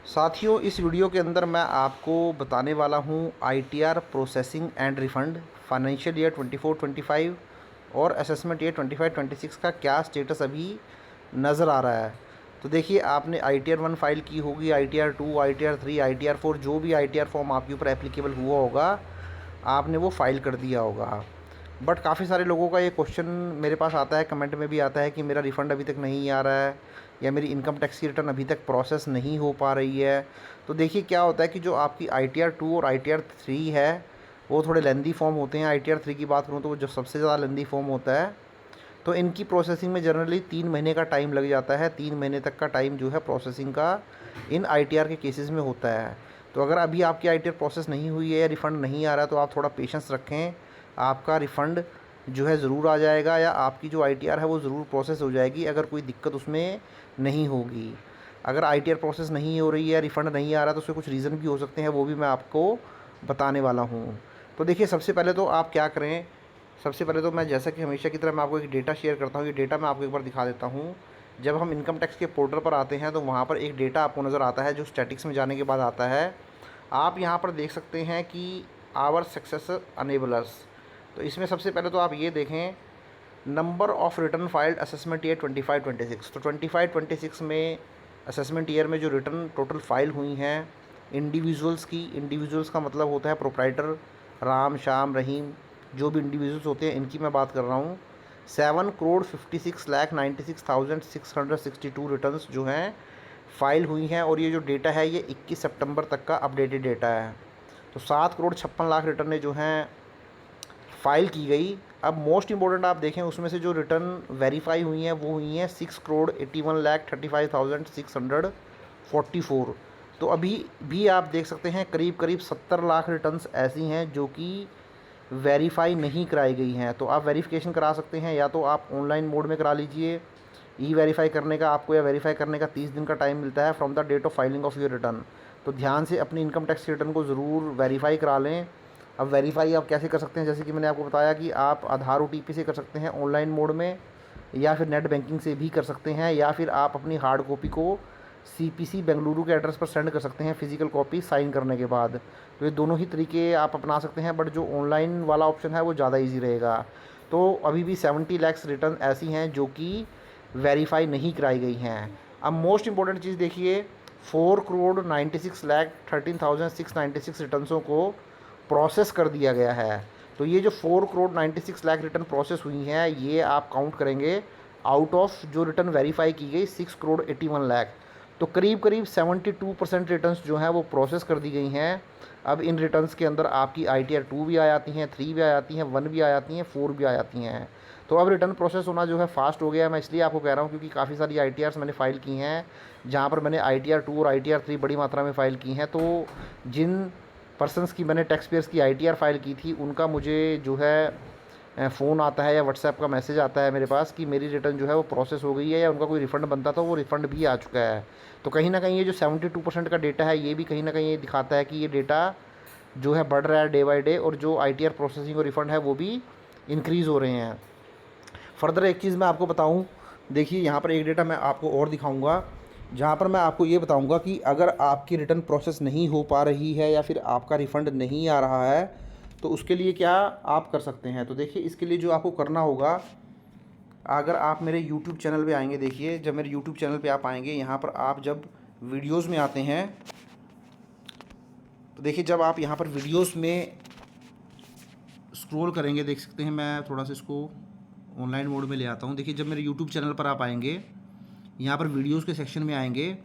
साथियों, इस वीडियो के अंदर मैं आपको बताने वाला हूँ ITR processing and refund financial year 24-25 और असेसमेंट ईयर 25-26 का क्या स्टेटस अभी नज़र आ रहा है। तो देखिए, आपने आईटीआर 1 फाइल की होगी, आईटीआर 2, आईटीआर 3, आईटीआर 4, जो भी आईटीआर फॉर्म आपके ऊपर एप्लीकेबल हुआ होगा, आपने वो फ़ाइल कर दिया होगा। बट काफ़ी सारे लोगों का ये क्वेश्चन मेरे पास आता है, कमेंट में भी आता है कि मेरा रिफ़ंड अभी तक नहीं आ रहा है या मेरी इनकम टैक्स की रिटर्न अभी तक प्रोसेस नहीं हो पा रही है। तो देखिए, क्या होता है कि जो आपकी आईटीआर 2 और आईटीआर 3 है, वो थोड़े लेंदी फॉर्म होते हैं। आईटीआर 3 की बात करूँ तो वो जो सबसे ज़्यादा लेंदी फॉर्म होता है। तो इनकी प्रोसेसिंग में जनरली 3 महीने का टाइम लग जाता है। 3 महीने तक का टाइम जो है प्रोसेसिंग का इन आईटीआर के केसेस में होता है। तो अगर अभी आपकी आईटीआर प्रोसेस नहीं हुई है या रिफ़ंड नहीं आ रहा है, तो आप थोड़ा पेशेंस रखें। आपका रिफ़ंड जो है ज़रूर आ जाएगा या आपकी जो आईटीआर है वो ज़रूर प्रोसेस हो जाएगी, अगर कोई दिक्कत उसमें नहीं होगी। अगर आईटीआर प्रोसेस नहीं हो रही है, रिफ़ंड नहीं आ रहा, तो उसके कुछ रीज़न भी हो सकते हैं, वो भी मैं आपको बताने वाला हूँ। तो देखिए, सबसे पहले तो आप क्या करें, सबसे पहले तो मैं जैसा कि हमेशा की तरह मैं आपको एक डेटा शेयर करता हूँ। ये डेटा मैं आपको एक बार दिखा देता हूँ। जब हम इनकम टैक्स के पोर्टल पर आते हैं तो वहाँ पर एक डेटा आपको नज़र आता है जो स्टैटिक्स में जाने के बाद आता है। आप यहाँ पर देख सकते हैं कि आवर सक्सेस अनेबलर्स। तो इसमें सबसे पहले तो आप ये देखें, number of return filed assessment year 25-26। तो 25-26 में असेसमेंट ईयर में जो रिटर्न टोटल फाइल हुई हैं इंडिविजुअल्स की, इंडिविजुअल्स का मतलब होता है प्रोप्राइटर, राम, श्याम, रहीम, जो भी इंडिविजुअल्स होते हैं इनकी मैं बात कर रहा हूँ। 7,56,96,662 रिटर्न्स जो हैं फ़ाइल हुई हैं, और ये जो डेटा है ये 21 सितंबर तक का अपडेटेड डेटा है। तो 7,56,00,000 रिटर्नें जो हैं फ़ाइल की गई। अब मोस्ट इम्पोर्टेंट आप देखें, उसमें से जो रिटर्न वेरीफाई हुई हैं वो हुई हैं 6,81,35,644। तो अभी भी आप देख सकते हैं करीब करीब 70 लाख रिटर्न्स ऐसी हैं जो कि वेरीफाई नहीं कराई गई हैं। तो आप वेरिफिकेशन करा सकते हैं, या तो आप ऑनलाइन मोड में करा लीजिए। ई वेरीफाई करने का आपको या वेरीफाई करने का 30 दिन का टाइम मिलता है from the date of filing of your return. तो ध्यान से अपनी इनकम टैक्स रिटर्न को ज़रूर वेरीफाई करा लें। अब वेरीफाई आप कैसे कर सकते हैं, जैसे कि मैंने आपको बताया कि आप आधार ओटीपी से कर सकते हैं ऑनलाइन मोड में, या फिर नेट बैंकिंग से भी कर सकते हैं, या फिर आप अपनी हार्ड कॉपी को सीपीसी बेंगलुरु के एड्रेस पर सेंड कर सकते हैं फ़िज़िकल कॉपी साइन करने के बाद। तो ये दोनों ही तरीके आप अपना सकते हैं, बट जो ऑनलाइन वाला ऑप्शन है वो ज़्यादा ईजी रहेगा। तो अभी भी 70 लैक्स रिटर्न ऐसी हैं जो कि वेरीफाई नहीं कराई गई हैं। अब मोस्ट इंपॉर्टेंट चीज़ देखिए, 4,96,13,696 रिटर्नों को प्रोसेस कर दिया गया है। तो ये जो 4,96,00,000 रिटर्न प्रोसेस हुई हैं, ये आप काउंट करेंगे आउट ऑफ जो रिटर्न वेरीफाई की गई 6,81,00,000। तो करीब करीब 72% रिटर्न्स जो हैं वो प्रोसेस कर दी गई हैं। अब इन रिटर्न्स के अंदर आपकी आईटीआर 2 भी आ जाती हैं, 3 भी आ जाती हैं, 1 भी आ जाती हैं, 4 भी आ जाती हैं। तो अब रिटर्न प्रोसेस होना जो है फास्ट हो गया है। मैं इसलिए आपको कह रहा हूँ क्योंकि काफ़ी सारी आईटीआर्स मैंने फ़ाइल की हैं, जहाँ पर मैंने आईटीआर 2 और आईटीआर 3 बड़ी मात्रा में फ़ाइल की हैं। तो जिन पर्सन्स की मैंने टैक्स पेयर्स की आईटीआर फाइल की थी, उनका मुझे जो है फ़ोन आता है या व्हाट्सएप का मैसेज आता है मेरे पास कि मेरी रिटर्न जो है वो प्रोसेस हो गई है, या उनका कोई रिफ़ंड बनता था वो रिफ़ंड भी आ चुका है। तो कहीं ना कहीं ये जो 72% का डेटा है, ये भी कहीं ना कहीं ये दिखाता है कि ये डेटा जो है बढ़ रहा है डे बाई डे, और जो आईटीआर प्रोसेसिंग और रिफ़ंड है वो भी इंक्रीज़ हो रहे हैं। फर्दर एक चीज़ मैं आपको बताऊँ, देखिए यहाँ पर एक डेटा मैं आपको और दिखाऊँगा, जहाँ पर मैं आपको ये बताऊँगा कि अगर आपकी रिटर्न प्रोसेस नहीं हो पा रही है या फिर आपका रिफ़ंड नहीं आ रहा है, तो उसके लिए क्या आप कर सकते हैं। तो देखिए, इसके लिए जो आपको करना होगा, अगर आप मेरे यूट्यूब चैनल पे आएंगे, देखिए जब मेरे यूट्यूब चैनल पे आप आएंगे, यहाँ पर आप जब वीडियोज़ में आते हैं, तो देखिए जब आप यहाँ पर वीडियोज़ में स्क्रॉल करेंगे, देख सकते हैं, मैं थोड़ा सा इसको ऑनलाइन मोड में ले आता हूँ। देखिए जब मेरे यूट्यूब चैनल पर आप आएंगे, यहाँ पर वीडियोज़ के सेक्शन में आएंगे,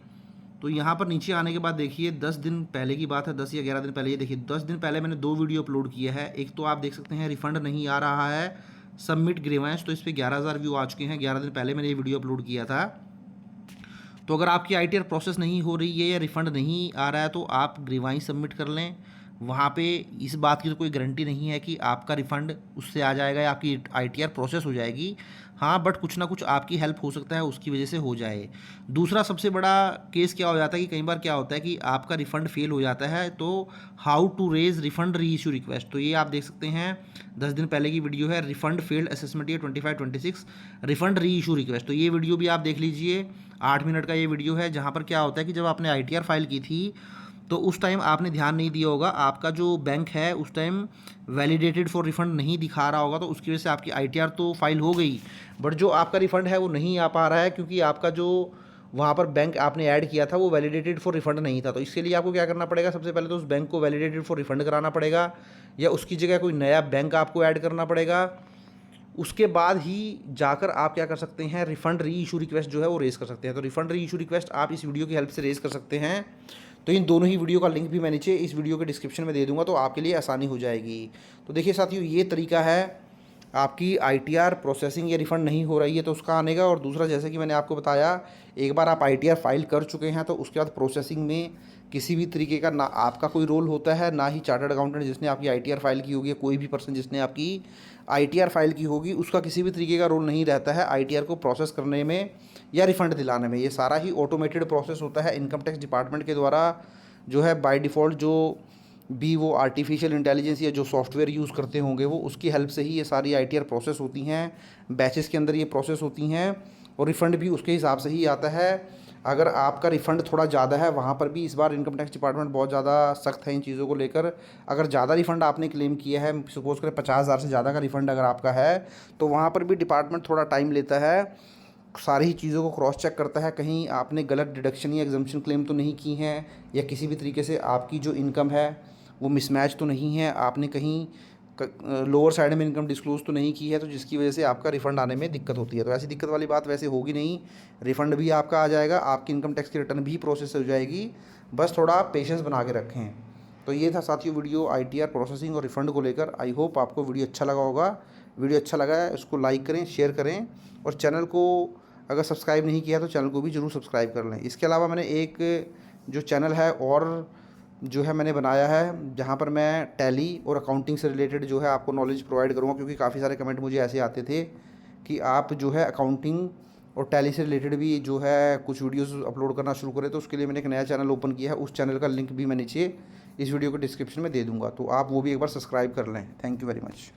तो यहाँ पर नीचे आने के बाद देखिए 10 दिन पहले की बात है, 10 या 11 दिन पहले, ये देखिए 10 दिन पहले मैंने 2 वीडियो अपलोड किया है। एक तो आप देख सकते हैं रिफ़ंड नहीं आ रहा है, सबमिट ग्रीवेंस, तो इस पर 11,000 व्यू आ चुके हैं। 11 दिन पहले मैंने ये वीडियो अपलोड किया था। तो अगर आपकी आईटीआर प्रोसेस नहीं हो रही है या रिफ़ंड नहीं आ रहा है, तो आप ग्रीवाइंस सबमिट कर लें। वहाँ पे इस बात की तो कोई गारंटी नहीं है कि आपका रिफ़ंड उससे आ जाएगा या आपकी आईटीआर प्रोसेस हो जाएगी। हाँ, बट कुछ ना कुछ आपकी हेल्प हो सकता है, उसकी वजह से हो जाए। दूसरा सबसे बड़ा केस क्या हो जाता है कि कई बार क्या होता है कि आपका रिफ़ंड फ़ेल हो जाता है, तो हाउ टू रेज़ रिफ़ंड री इश्यू रिक्वेस्ट, तो ये आप देख सकते हैं 10 दिन पहले की वीडियो है, refund failed assessment year 25-26 refund री इश्यू रिक्वेस्ट, तो ये वीडियो भी आप देख लीजिए। 8 मिनट का ये वीडियो है, जहाँ पर क्या होता है कि जब आपने आईटीआर फाइल की थी तो उस टाइम आपने ध्यान नहीं दिया होगा, आपका जो बैंक है उस टाइम वैलिडेटेड फॉर रिफ़ंड नहीं दिखा रहा होगा, तो उसकी वजह से आपकी आईटीआर तो फाइल हो गई, बट जो आपका रिफ़ंड है वो नहीं आ पा रहा है, क्योंकि आपका जो वहाँ पर बैंक आपने ऐड किया था वो वैलिडेटेड फॉर रिफ़ंड नहीं था। तो इसके लिए आपको क्या करना पड़ेगा, सबसे पहले तो उस बैंक को वैलिडेटेड फॉर रिफ़ंड कराना पड़ेगा, या उसकी जगह कोई नया बैंक आपको ऐड करना पड़ेगा। उसके बाद ही जाकर आप क्या कर सकते हैं, रिफ़ंड री इशू रिक्वेस्ट जो है वो रेज़ कर सकते हैं। तो रिफ़ंड री इशू रिक्वेस्ट आप इस वीडियो की हेल्प से रेज़ कर सकते हैं। तो इन दोनों ही वीडियो का लिंक भी मैं नीचे इस वीडियो के डिस्क्रिप्शन में दे दूंगा, तो आपके लिए आसानी हो जाएगी। तो देखिए साथियों, ये तरीका है आपकी आईटीआर प्रोसेसिंग या रिफ़ंड नहीं हो रही है तो उसका आने का। और दूसरा, जैसे कि मैंने आपको बताया, एक बार आप आईटीआर फाइल कर चुके हैं तो उसके बाद प्रोसेसिंग में किसी भी तरीके का ना आपका कोई रोल होता है, ना ही चार्टर्ड अकाउंटेंट जिसने आपकी आईटीआर फाइल की होगी, कोई भी पर्सन जिसने आपकी आईटीआर फाइल की होगी, उसका किसी भी तरीके का रोल नहीं रहता है आईटीआर को प्रोसेस करने में या रिफ़ंड दिलाने में। ये सारा ही ऑटोमेटेड प्रोसेस होता है इनकम टैक्स डिपार्टमेंट के द्वारा, जो है बाय डिफ़ॉल्ट जो भी वो आर्टिफिशियल इंटेलिजेंस या जो सॉफ्टवेयर यूज़ करते होंगे वो उसकी हेल्प से ही ये सारी आईटीआर प्रोसेस होती हैं, बैचेस के अंदर ये प्रोसेस होती हैं, और रिफ़ंड भी उसके हिसाब से ही आता है। अगर आपका रिफ़ंड थोड़ा ज़्यादा है, वहाँ पर भी इस बार इनकम टैक्स डिपार्टमेंट बहुत ज़्यादा सख्त है इन चीज़ों को लेकर। अगर ज़्यादा रिफ़ंड आपने क्लेम किया है, सपोज़ करें 50,000 से ज़्यादा का रिफ़ंड अगर आपका है, तो वहाँ पर भी डिपार्टमेंट थोड़ा टाइम लेता है, सारी ही चीज़ों को क्रॉस चेक करता है, कहीं आपने गलत डिडक्शन या एग्जम्पशन क्लेम तो नहीं की हैं, या किसी भी तरीके से आपकी जो इनकम है वो मिसमैच तो नहीं है, आपने कहीं लोअर साइड में इनकम डिस्क्लोज़ तो नहीं की है, तो जिसकी वजह से आपका रिफ़ंड आने में दिक्कत होती है। तो ऐसी दिक्कत वाली बात वैसे होगी नहीं, रिफ़ंड भी आपका आ जाएगा, आपकी इनकम टैक्स की रिटर्न भी प्रोसेस हो जाएगी, बस थोड़ा आप पेशेंस बना के रखें। तो ये था साथियों वीडियो आईटीआर प्रोसेसिंग और रिफ़ंड को लेकर। आई होप आपको वीडियो अच्छा लगा होगा। वीडियो अच्छा लगा है उसको लाइक करें, शेयर करें, और चैनल को अगर सब्सक्राइब नहीं किया तो चैनल को भी ज़रूर सब्सक्राइब कर लें। इसके अलावा मैंने एक जो चैनल है और जो है मैंने बनाया है, जहाँ पर मैं टैली और अकाउंटिंग से रिलेटेड जो है आपको नॉलेज प्रोवाइड करूँगा, क्योंकि काफ़ी सारे कमेंट मुझे ऐसे आते थे कि आप जो है अकाउंटिंग और टैली से रिलेटेड भी जो है कुछ वीडियोस अपलोड करना शुरू करें। तो उसके लिए मैंने एक नया चैनल ओपन किया है, उस चैनल का लिंक भी मैं नीचे इस वीडियो के डिस्क्रिप्शन में दे दूँगा, तो आप वो भी एक बार सब्सक्राइब कर लें। Thank you very much.